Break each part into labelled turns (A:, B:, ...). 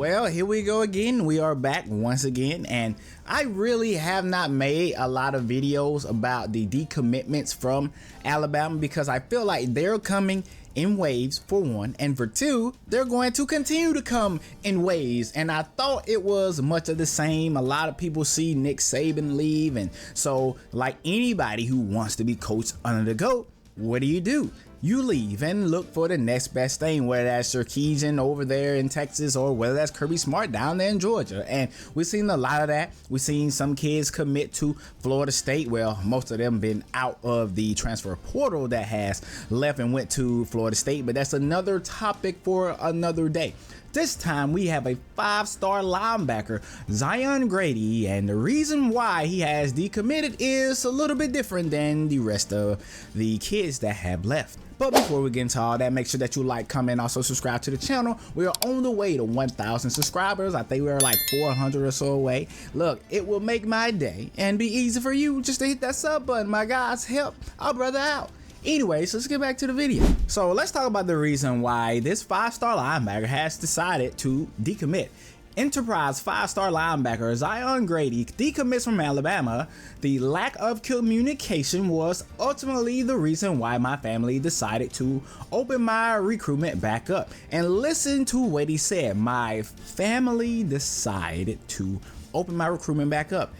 A: Well, here we go again. We are back once again, and I really have not made a lot of videos about the decommitments from Alabama because I feel like they're coming in waves, for one, and for two, they're going to continue to come in waves. And I thought it was much of the same. A lot of people see Nick Saban leave, and so like anybody who wants to be coached under the GOAT, what do? You leave and look for the next best thing, whether that's Sarkisian over there in Texas or whether that's Kirby Smart down there in Georgia. And we've seen a lot of that. We've seen some kids commit to Florida State. Well, most of them been out of the transfer portal that has left and went to Florida State, but that's another topic for another day. This time we have a 5-star linebacker, Zion Grady, and the reason why he has decommitted is a little bit different than the rest of the kids that have left. But before we get into all that, make sure that you like, comment, also subscribe to the channel. We are on the way to 1,000 subscribers. I think we're like 400 or so away. Look, it will make my day and be easy for you just to hit that sub button. My guys, help our brother out. Anyways, let's get back to the video. So let's talk about the reason why this 5-star linebacker has decided to decommit. Enterprise 5-star linebacker Zion Grady decommits from Alabama. The lack of communication was ultimately the reason why my family decided to open my recruitment back up. And listen to what he said. My family decided to open my recruitment back up.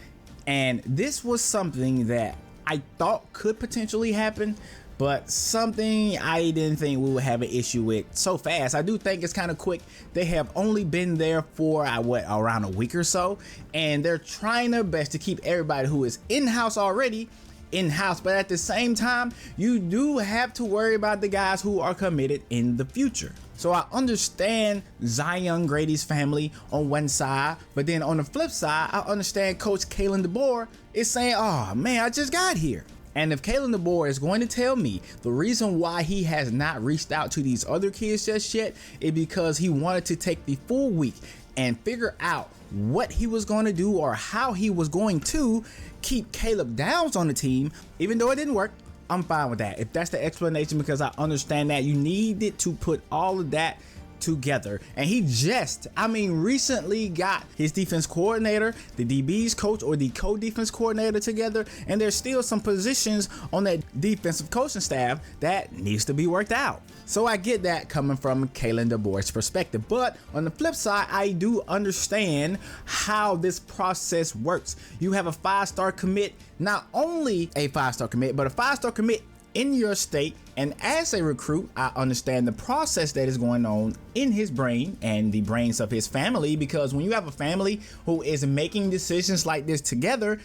A: And this was something that I thought could potentially happen, but something I didn't think we would have an issue with so fast. I do think it's kind of quick. They have only been there for around a week or so, and they're trying their best to keep everybody who is in-house already in-house, but at the same time, you do have to worry about the guys who are committed in the future. So I understand Zion Grady's family on one side, but then on the flip side, I understand Coach Kalen DeBoer is saying, oh man, I just got here. And if Kalen DeBoer is going to tell me the reason why he has not reached out to these other kids just yet is because he wanted to take the full week and figure out what he was going to do or how he was going to keep Caleb Downs on the team, even though it didn't work, I'm fine with that. If that's the explanation, because I understand that you needed to put all of that together. And he just, recently got his defense coordinator, the DB's coach, or the co-defense coordinator together, and there's still some positions on that defensive coaching staff that needs to be worked out. So I get that coming from Kalen DeBoer's perspective, but on the flip side, I do understand how this process works. You have a 5-star commit, not only a 5-star commit, but a 5-star commit in your state, and as a recruit, I understand the process that is going on in his brain and the brains of his family, because when you have a family who is making decisions like this together,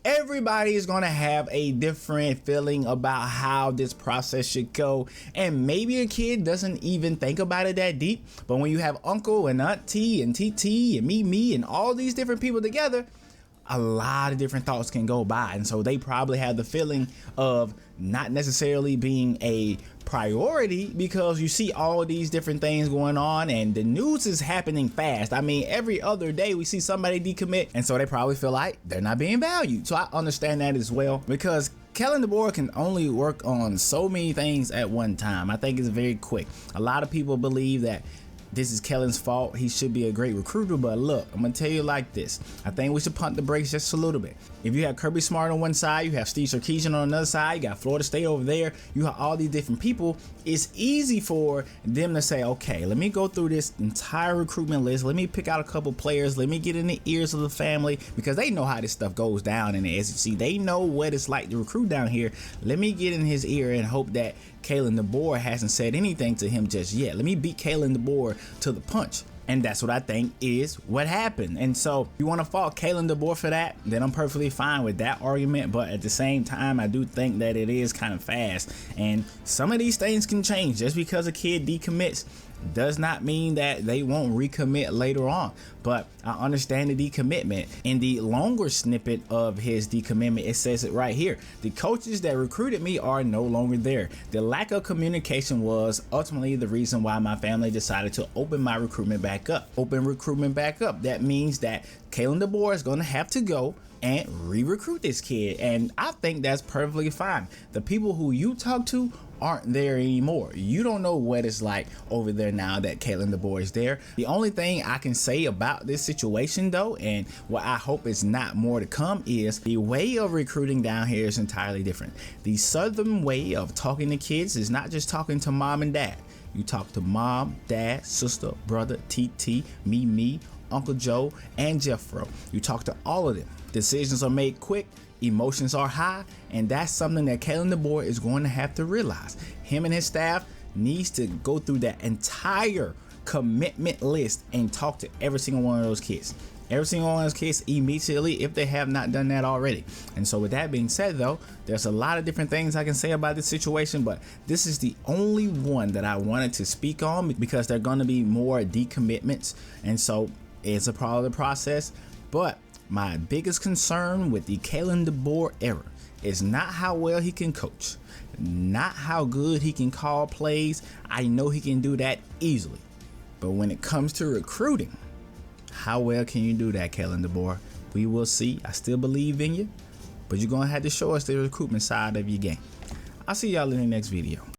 A: everybody is going to have a different feeling about how this process should go. And maybe a kid doesn't even think about it that deep, but when you have uncle and auntie and TT and me and all these different people together, a lot of different thoughts can go by. And so they probably have the feeling of not necessarily being a priority because you see all these different things going on and the news is happening fast. Every other day we see somebody decommit, and so they probably feel like they're not being valued. So I understand that as well, because Kalen DeBoer can only work on so many things at one time. I think it's very quick. A lot of people believe that this is Kellen's fault. He should be a great recruiter, but look, I'm gonna tell you like this. I think we should punt the brakes just a little bit. If you have Kirby Smart on one side, you have Steve Sarkisian on another side, you got Florida State over there, you have all these different people, it's easy for them to say, okay, let me go through this entire recruitment list, let me pick out a couple players, let me get in the ears of the family, because they know how this stuff goes down in the SEC. They know what it's like to recruit down here. Let me get in his ear and hope that Kalen DeBoer hasn't said anything to him just yet. Let me beat Kalen DeBoer to the punch. And that's what I think is what happened. And so if you want to fault Kalen DeBoer for that, then I'm perfectly fine with that argument. But at the same time, I do think that it is kind of fast. And some of these things can change. Just because a kid decommits does not mean that they won't recommit later on. But I understand the decommitment. In the longer snippet of his decommitment, it says it right here. The coaches that recruited me are no longer there. The lack of communication was ultimately the reason why my family decided to open my recruitment back up. Open recruitment back up. That means that Kalen DeBoer is going to have to go and re-recruit this kid, and I think that's perfectly fine. The people who you talk to aren't there anymore. You don't know what it's like over there now that Kalen DeBoer is there. The only thing I can say about this situation though, and what I hope is not more to come, is the way of recruiting down here is entirely different. The Southern way of talking to kids is not just talking to mom and dad. You talk to mom, dad, sister, brother, TT, me, Uncle Joe, and Jeffro. You talk to all of them. Decisions are made quick, emotions are high, and that's something that Kalen DeBoer is going to have to realize. Him and his staff needs to go through that entire commitment list and talk to every single one of those kids. Every single one of those kids immediately if they have not done that already. And so with that being said though, there's a lot of different things I can say about this situation, but this is the only one that I wanted to speak on because there are going to be more decommitments, and so it's a part of the process. But my biggest concern with the Kalen DeBoer era is not how well he can coach, not how good he can call plays. I know he can do that easily. But when it comes to recruiting, how well can you do that, Kalen DeBoer? We will see. I still believe in you, but you're going to have to show us the recruitment side of your game. I'll see y'all in the next video.